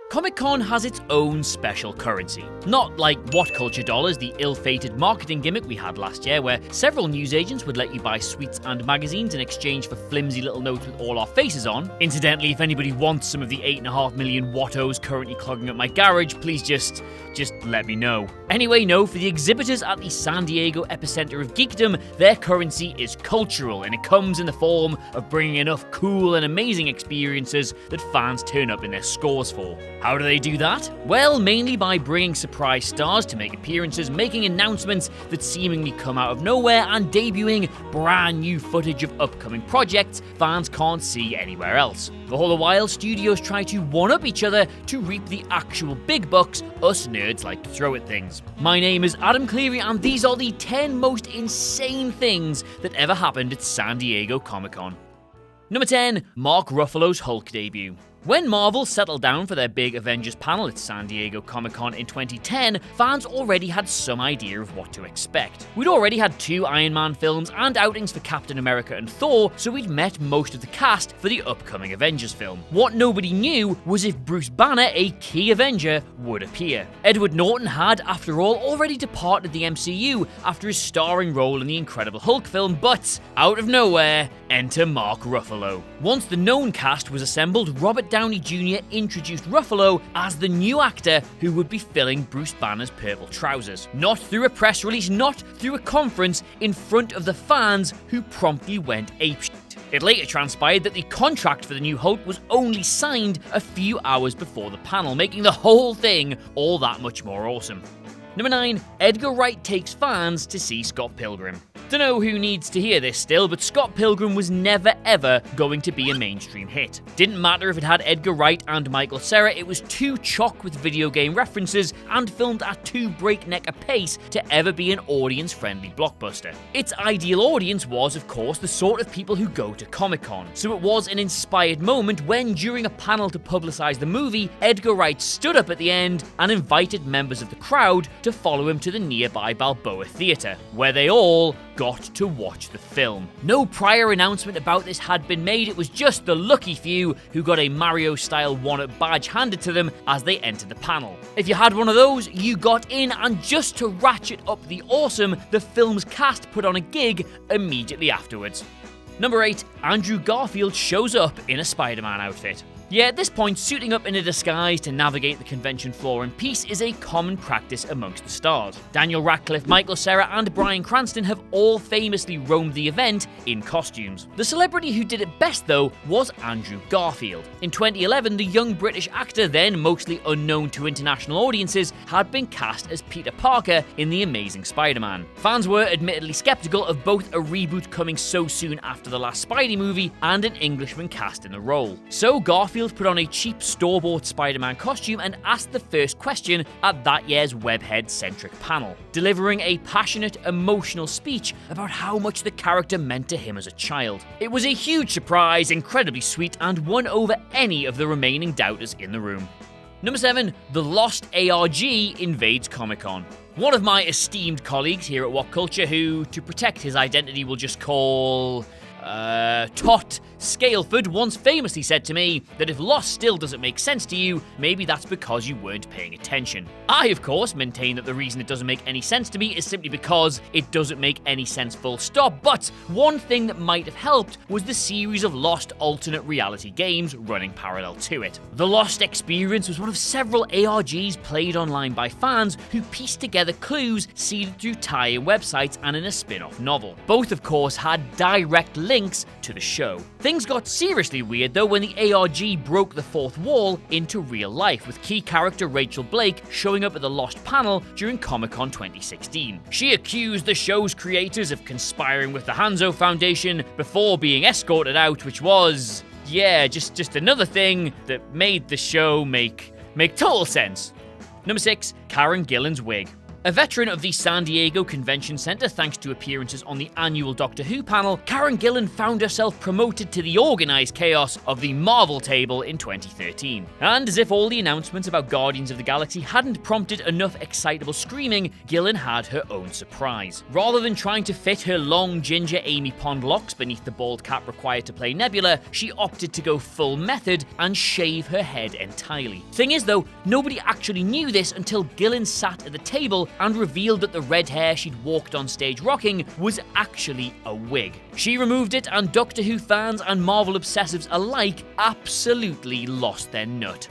Comic-Con has its own special currency. Not like What Culture Dollars, the ill-fated marketing gimmick we had last year, where several newsagents would let you buy sweets and magazines in exchange for flimsy little notes with all our faces on. Incidentally, if anybody wants some of the 8.5 million Wattos currently clogging up my garage, please just let me know. Anyway, no, for the exhibitors at the San Diego epicenter of geekdom, their currency is cultural, and it comes in the form of bringing enough cool and amazing experiences that fans turn up in their scores for. How do they do that? Well, mainly by bringing surprise stars to make appearances, making announcements that seemingly come out of nowhere, and debuting brand new footage of upcoming projects fans can't see anywhere else. All the while, studios try to one-up each other to reap the actual big bucks us nerds like to throw at things. My name is Adam Cleary, and these are the 10 most insane things that ever happened at San Diego Comic-Con. Number 10. Mark Ruffalo's Hulk debut. When Marvel settled down for their big Avengers panel at San Diego Comic-Con in 2010, fans already had some idea of what to expect. We'd already had 2 Iron Man films and outings for Captain America and Thor, so we'd met most of the cast for the upcoming Avengers film. What nobody knew was if Bruce Banner, a key Avenger, would appear. Edward Norton had, after all, already departed the MCU after his starring role in the Incredible Hulk film, but out of nowhere, enter Mark Ruffalo. Once the known cast was assembled, Robert Downey Jr. introduced Ruffalo as the new actor who would be filling Bruce Banner's purple trousers. Not through a press release, not through a conference, in front of the fans who promptly went apeshit. It later transpired that the contract for the new Hulk was only signed a few hours before the panel, making the whole thing all that much more awesome. Number 9. Edgar Wright takes fans to see Scott Pilgrim. Dunno who needs to hear this still, but Scott Pilgrim was never ever going to be a mainstream hit. Didn't matter if it had Edgar Wright and Michael Cera, it was too chock with video game references and filmed at too breakneck a pace to ever be an audience-friendly blockbuster. Its ideal audience was, of course, the sort of people who go to Comic-Con, so it was an inspired moment when, during a panel to publicize the movie, Edgar Wright stood up at the end and invited members of the crowd to follow him to the nearby Balboa Theatre, where they all got to watch the film. No prior announcement about this had been made, it was just the lucky few who got a Mario-style one-up badge handed to them as they entered the panel. If you had one of those, you got in, and just to ratchet up the awesome, the film's cast put on a gig immediately afterwards. Number 8. Andrew Garfield shows up in a Spider-Man outfit. Yeah, at this point, suiting up in a disguise to navigate the convention floor in peace is a common practice amongst the stars. Daniel Radcliffe, Michael Cera, and Bryan Cranston have all famously roamed the event in costumes. The celebrity who did it best, though, was Andrew Garfield. In 2011, the young British actor, then mostly unknown to international audiences, had been cast as Peter Parker in The Amazing Spider-Man. Fans were admittedly skeptical of both a reboot coming so soon after the last Spidey movie and an Englishman cast in the role. So Garfield put on a cheap store-bought Spider-Man costume and asked the first question at that year's Webhead-centric panel, delivering a passionate, emotional speech about how much the character meant to him as a child. It was a huge surprise, incredibly sweet, and won over any of the remaining doubters in the room. Number 7. The Lost ARG invades Comic-Con. One of my esteemed colleagues here at What Culture, who, to protect his identity, will just call Tot Scaleford, once famously said to me that if Lost still doesn't make sense to you, maybe that's because you weren't paying attention. I, of course, maintain that the reason it doesn't make any sense to me is simply because it doesn't make any sense full stop, but one thing that might have helped was the series of Lost alternate reality games running parallel to it. The Lost experience was one of several ARGs played online by fans who pieced together clues seeded through tie-in websites and in a spin-off novel. Both, of course, had direct links to the show. Things got seriously weird though when the ARG broke the fourth wall into real life, with key character Rachel Blake showing up at the Lost panel during Comic-Con 2016. She accused the show's creators of conspiring with the Hanzo Foundation before being escorted out, which was, yeah, just another thing that made the show make total sense. Number 6. Karen Gillan's wig. A veteran of the San Diego Convention Center thanks to appearances on the annual Doctor Who panel, Karen Gillan found herself promoted to the organized chaos of the Marvel table in 2013. And as if all the announcements about Guardians of the Galaxy hadn't prompted enough excitable screaming, Gillan had her own surprise. Rather than trying to fit her long ginger Amy Pond locks beneath the bald cap required to play Nebula, she opted to go full method and shave her head entirely. Thing is though, nobody actually knew this until Gillan sat at the table and revealed that the red hair she'd walked on stage rocking was actually a wig. She removed it, and Doctor Who fans and Marvel obsessives alike absolutely lost their nut.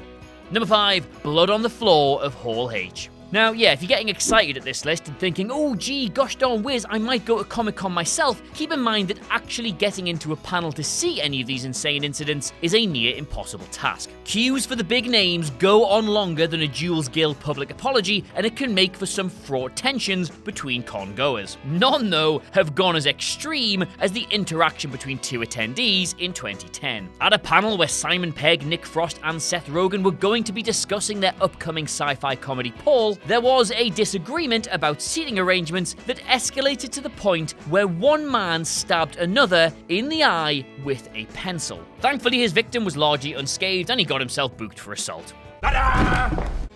Number 5, blood on the floor of Hall H. Now, yeah, if you're getting excited at this list and thinking, oh gee, gosh darn whiz, I might go to Comic-Con myself, keep in mind that actually getting into a panel to see any of these insane incidents is a near impossible task. Queues for the big names go on longer than a Jules Guild public apology, and it can make for some fraught tensions between con-goers. None, though, have gone as extreme as the interaction between two attendees in 2010. At a panel where Simon Pegg, Nick Frost, and Seth Rogen were going to be discussing their upcoming sci-fi comedy Paul, there was a disagreement about seating arrangements that escalated to the point where one man stabbed another in the eye with a pencil. Thankfully, his victim was largely unscathed and he got himself booked for assault.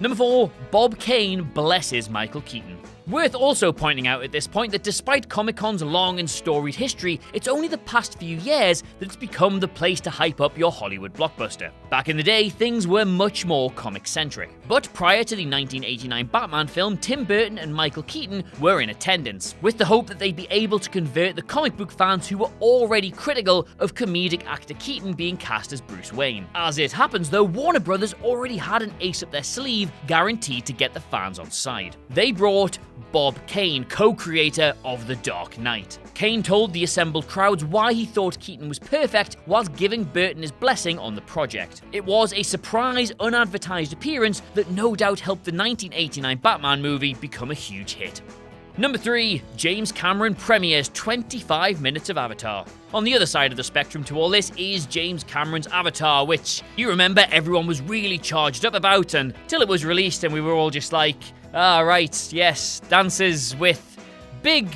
Number 4, Bob Kane blesses Michael Keaton. Worth also pointing out at this point that despite Comic-Con's long and storied history, it's only the past few years that it's become the place to hype up your Hollywood blockbuster. Back in the day, things were much more comic-centric. But prior to the 1989 Batman film, Tim Burton and Michael Keaton were in attendance, with the hope that they'd be able to convert the comic book fans who were already critical of comedic actor Keaton being cast as Bruce Wayne. As it happens though, Warner Brothers already had an ace up their sleeve guaranteed to get the fans on side. They brought Bob Kane, co-creator of The Dark Knight. Kane told the assembled crowds why he thought Keaton was perfect whilst giving Burton his blessing on the project. It was a surprise, unadvertised appearance that no doubt helped the 1989 Batman movie become a huge hit. Number 3, James Cameron premieres 25 minutes of Avatar. On the other side of the spectrum to all this is James Cameron's Avatar, which, you remember, everyone was really charged up about until it was released and we were all just like, right, yes, dances with big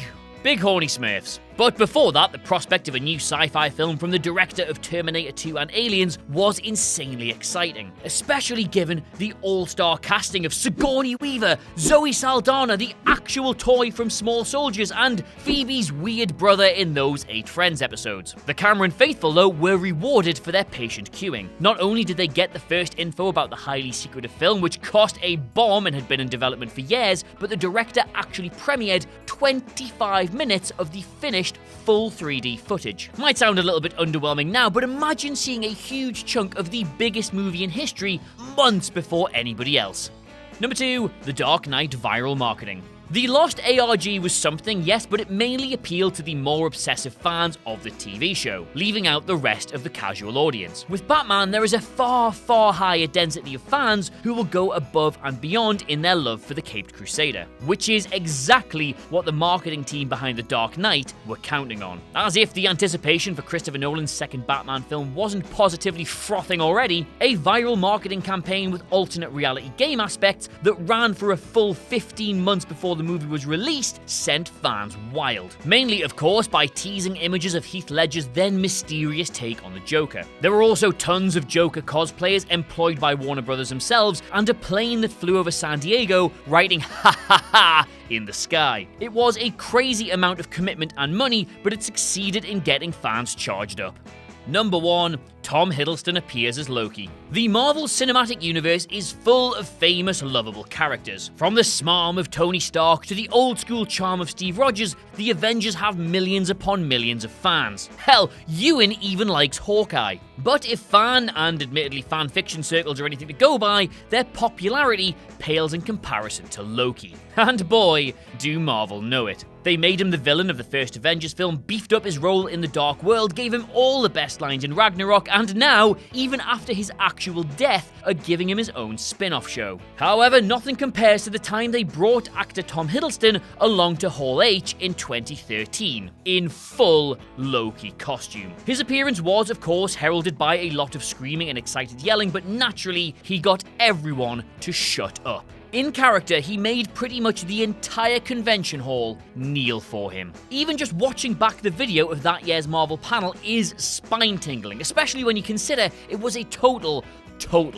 horny smurfs. But before that, the prospect of a new sci-fi film from the director of Terminator 2 and Aliens was insanely exciting, especially given the all-star casting of Sigourney Weaver, Zoe Saldana, the actual toy from Small Soldiers, and Phoebe's weird brother in those 8 Friends episodes. The Cameron faithful, though, were rewarded for their patient queuing. Not only did they get the first info about the highly secretive film, which cost a bomb and had been in development for years, but the director actually premiered 25 minutes of the finished full 3D footage. Might sound a little bit underwhelming now, but imagine seeing a huge chunk of the biggest movie in history months before anybody else. Number 2, The Dark Knight viral marketing. The Lost ARG was something, yes, but it mainly appealed to the more obsessive fans of the TV show, leaving out the rest of the casual audience. With Batman, there is a far higher density of fans who will go above and beyond in their love for the Caped Crusader, which is exactly what the marketing team behind The Dark Knight were counting on. As if the anticipation for Christopher Nolan's second Batman film wasn't positively frothing already, a viral marketing campaign with alternate reality game aspects that ran for a full 15 months before the movie was released sent fans wild. Mainly, of course, by teasing images of Heath Ledger's then mysterious take on the Joker. There were also tons of Joker cosplayers employed by Warner Brothers themselves, and a plane that flew over San Diego writing "ha ha ha" in the sky. It was a crazy amount of commitment and money, but it succeeded in getting fans charged up. Number 1, Tom Hiddleston appears as Loki. The Marvel Cinematic Universe is full of famous, lovable characters. From the smarm of Tony Stark to the old-school charm of Steve Rogers, the Avengers have millions upon millions of fans. Hell, Ewan even likes Hawkeye. But if fan, and admittedly fan fiction circles are anything to go by, their popularity pales in comparison to Loki. And boy, do Marvel know it. They made him the villain of the first Avengers film, beefed up his role in the Dark World, gave him all the best lines in Ragnarok, and now, even after his actual death, are giving him his own spin-off show. However, nothing compares to the time they brought actor Tom Hiddleston along to Hall H in 2013, in full Loki costume. His appearance was, of course, heralded by a lot of screaming and excited yelling, but naturally, he got everyone to shut up. In character, he made pretty much the entire convention hall kneel for him. Even just watching back the video of that year's Marvel panel is spine-tingling, especially when you consider it was a total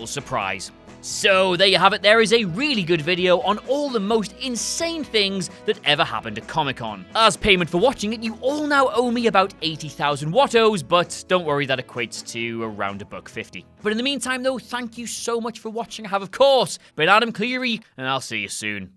surprise. So there you have it, there is a really good video on all the most insane things that ever happened at Comic-Con. As payment for watching it, you all now owe me about 80,000 Wattos, but don't worry, that equates to around $1.50. But in the meantime though, thank you so much for watching. I have of course been Adam Cleary, and I'll see you soon.